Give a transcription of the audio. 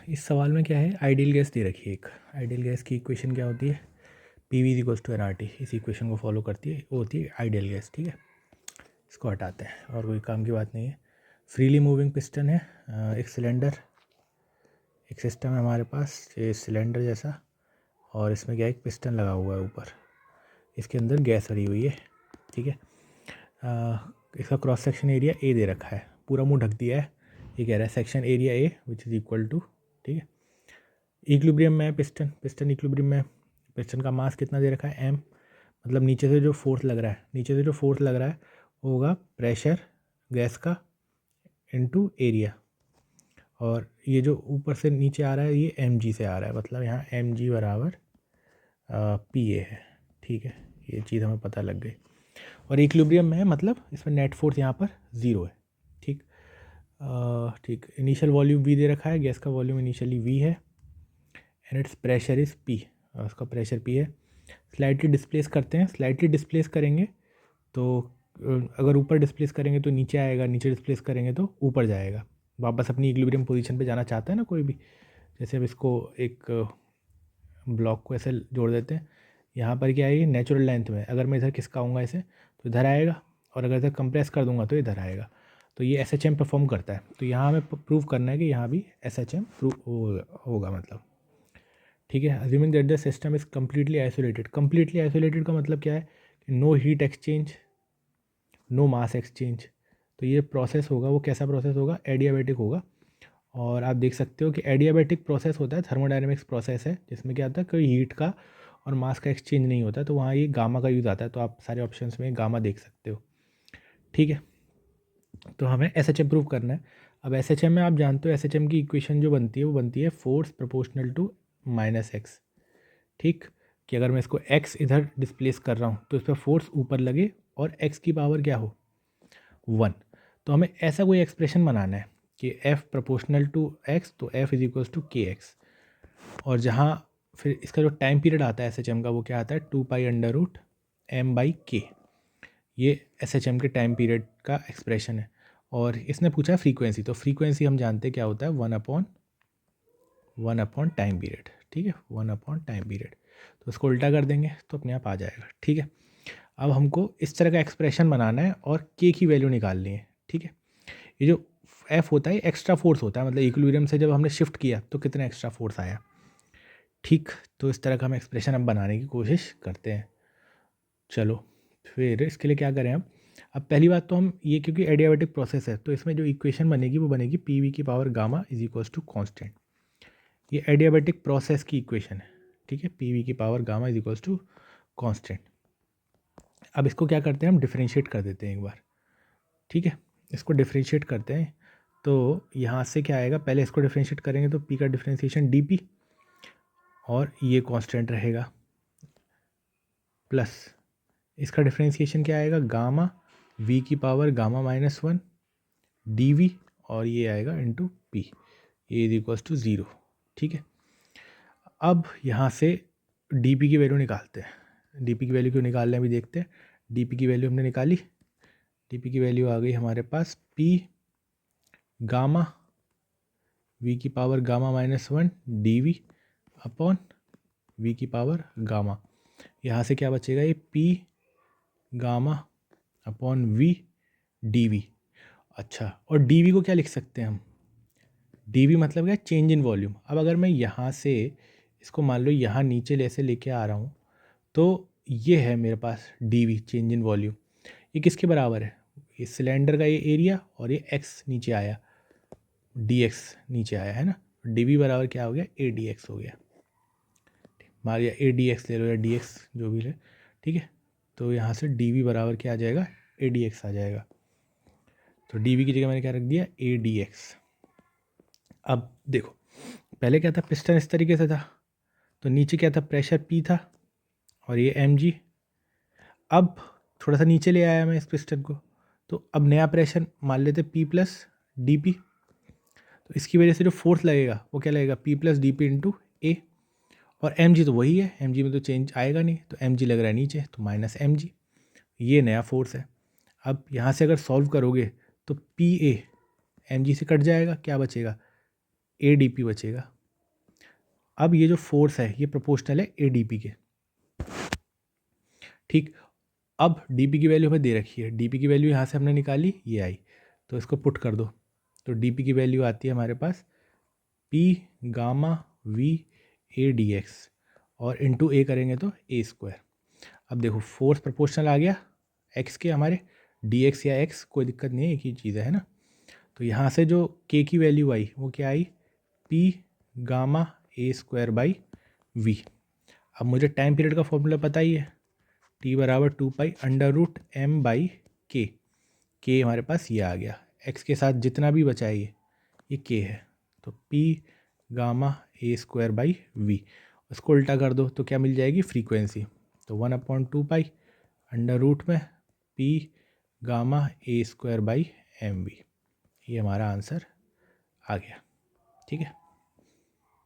इस सवाल में क्या है, आइडियल गैस दे रखी है। एक आइडियल गैस की इक्वेशन क्या होती है, PV is equals to NRT। इस इक्वेशन को फॉलो करती है, वो होती है आइडियल गैस। ठीक है, इसको हटाते हैं और कोई काम की बात नहीं है। फ्रीली मूविंग पिस्टन है, एक सिलेंडर, एक सिस्टम है हमारे पास ये सिलेंडर जैसा, और इसमें क्या है, एक पिस्टन लगा हुआ है ऊपर, इसके अंदर गैस भरी हुई है। ठीक है, इसका क्रॉस सेक्शन एरिया A दे रखा है, पूरा मुंह ढक दिया है। ये कह रहा है section area A which is equal to, ठीक है, इक्विलिब्रियम में है पिस्टन इक्विलिब्रियम में। पिस्टन का मास कितना दे रखा है, m, मतलब नीचे से जो फोर्स लग रहा है वो होगा प्रेशर गैस का इनटू एरिया, और ये जो ऊपर से नीचे आ रहा है ये mg से आ रहा है, मतलब यहाँ mg बराबर PA है। ठीक है, ये चीज़ हमें पता लग गई। और इक्विलिब्रियम में है, मतलब इसमें नेट फोर्स यहाँ पर 0 है। ठीक, ठीक, इनिशियल वॉल्यूम V दे रखा है, गैस का वॉल्यूम इनिशियली V है, and it's pressure is P, उसका प्रेशर P है। स्लाइटली डिस्प्लेस करते हैं, स्लाइटली डिस्प्लेस करेंगे तो अगर ऊपर डिस्प्लेस करेंगे तो नीचे आएगा, नीचे डिस्प्लेस करेंगे तो ऊपर जाएगा, वापस अपनी इक्विलिब्रियम पोजीशन पे जाना चाहता है ना कोई भी। जैसे अब इसको एक ब्लॉक को ऐसे जोड़ देते हैं, यहाँ पर क्या है, ये नेचुरल लेंथ में, अगर मैं इधर खिसकाऊंगा इसे तो इधर आएगा, और अगर इधर कंप्रेस कर दूंगा तो इधर आएगा। तो ये SHM परफॉर्म करता है। तो यहाँ हमें प्रूव करना है कि यहाँ भी SHM प्रूव होगा, मतलब। ठीक है, assuming that the system is completely isolated. Completely isolated का मतलब क्या है कि नो हीट एक्सचेंज, नो मास एक्सचेंज। तो ये प्रोसेस होगा, वो कैसा प्रोसेस होगा, एडियाबैटिक होगा। और आप देख सकते हो कि एडियाबैटिक प्रोसेस होता है, थर्मोडायनेमिक्स प्रोसेस है, जिसमें क्या होता है, कोई हीट का और मास का एक्सचेंज नहीं होता, तो वहाँ ये गामा का यूज़ आता है। तो आप सारे ऑप्शंस में गामा देख सकते हो। ठीक है, तो हमें SHM प्रूव करना है। अब SHM में आप जानते हो SHM की इक्वेशन जो बनती है वो बनती है फोर्स प्रोपोर्शनल टू -x। ठीक, कि अगर मैं इसको x इधर डिस्प्लेस कर रहा हूँ तो इस पर फोर्स ऊपर लगे और x की पावर क्या हो, 1। तो हमें ऐसा कोई एक्सप्रेशन बनाना है कि F प्रोपोर्शनल टू x, तो F is equals to KX। और जहाँ फिर इसका जो टाइम पीरियड आता है SHM का, वो क्या आता है, 2π√m/k। ये SHM के टाइम पीरियड का एक्सप्रेशन है। और इसने पूछा है फ्रीक्वेंसी, तो फ्रीक्वेंसी हम जानते हैं क्या होता है, 1/1 टाइम पीरियड। ठीक है, 1 टाइम पीरियड। तो उसको उल्टा कर देंगे तो अपने आप आ जाएगा। ठीक है, अब हमको इस तरह का एक्सप्रेशन बनाना है और k की वैल्यू निकालनी है। ठीक है, ये जो F होता है एक्स्ट्रा फोर्स होता है, मतलब इक्विलिब्रियम से जब हमने शिफ्ट किया तो कितना एक्स्ट्रा फोर्स आया। ठीक, तो इस तरह का हम एक्सप्रेशन अब बनाने की कोशिश करते हैं। चलो फिर इसके लिए क्या करें अब पहली बात तो हम ये, क्योंकि एडियाबैटिक प्रोसेस है तो इसमें जो इक्वेशन बनेगी वो बनेगी PV की power gamma is equals to constant. ये एडियाबैटिक प्रोसेस की इक्वेशन है। ठीक है, PV की power gamma is equals to constant. अब इसको क्या करते हैं, हम डिफ्रेंशिएट कर देते हैं एक बार। ठीक है, इसको डिफ्रेंशिएट करते हैं तो यहाँ से क्या आएगा, पहले इसको डिफ्रेंशिएट करेंगे तो P का डिफ्रेंशिएशन dP, और ये कांस्टेंट रहेगा, प्लस इसका डिफ्रेंशिएशन क्या आएगा, गामा V की पावर गामा -1 dV, और ये आएगा इंटू P, ये इज इक्वल्स टू 0। ठीक है, अब यहाँ से dP की वैल्यू निकालते हैं। dP की वैल्यू क्यों निकाल रहे हैं अभी देखते हैं। dP की वैल्यू हमने निकाली, dP की वैल्यू आ गई हमारे पास P गामा V की power gamma -1 dV upon V की पावर गामा। यहाँ से क्या बचेगा, ये P gamma upon V dV। अच्छा, और dV को क्या लिख सकते हैं हम, dV मतलब क्या, चेंज इन वॉल्यूम। अब अगर मैं यहाँ से इसको मान लो यहाँ नीचे ऐसे लेके आ रहा हूँ तो ये है मेरे पास dV, चेंज इन वॉल्यूम। ये किसके बराबर है, ये सिलेंडर का ये एरिया, और ये x नीचे आया, dx नीचे आया है ना, dV बराबर क्या हो गया, ADX हो गया। मान लिया ADX ले लो या dx जो भी ले। ठीक है, तो यहाँ से dV बराबर क्या आ जाएगा, ADX आ जाएगा। तो dV की जगह मैंने क्या रख दिया, ADX। अब देखो, पहले क्या था, पिस्टन इस तरीके से था, तो नीचे क्या था, प्रेशर P था, और ये mg। अब थोड़ा सा नीचे ले आया मैं इस पिस्टन को, तो अब नया प्रेशर मान लेते P + dP। तो इसकी वजह से जो फोर्स लगेगा वो क्या लगेगा, P + dP इंटू A, और mg तो वही है, mg में तो चेंज आएगा नहीं, तो mg लग रहा है नीचे, तो -mg, ये नया फोर्स है। अब यहाँ से अगर सॉल्व करोगे तो PA mg से कट जाएगा, क्या बचेगा, AdP बचेगा। अब ये जो फोर्स है ये प्रोपोर्शनल है ADP के, ठीक। अब DP की वैल्यू हमें दे रखी है, DP की वैल्यू यहाँ से हमने निकाली, ये आई, तो इसको पुट कर दो, तो DP की वैल्यू आती है हमारे पास P gamma V A dx, और इंटू A करेंगे तो A²। अब देखो फोर्स प्रोपोर्शनल आ गया x के हमारे, dx या x कोई दिक्कत नहीं है, एक ही चीज़ है ना। तो यहाँ से जो k की वैल्यू आई वो क्या आई, P gamma A² by V। अब मुझे टाइम पीरियड का फॉर्मूला पता ही है, T बराबर 2π√m बाई के, के हमारे पास ये आ गया, x के साथ जितना भी बचा है ये k है, तो P gamma A² by V। उसको उल्टा कर दो तो क्या मिल जाएगी, फ्रीक्वेंसी, तो 1/2π अंडर रूट में P gamma A² by MV, ये हमारा आंसर आ गया, ठीक है।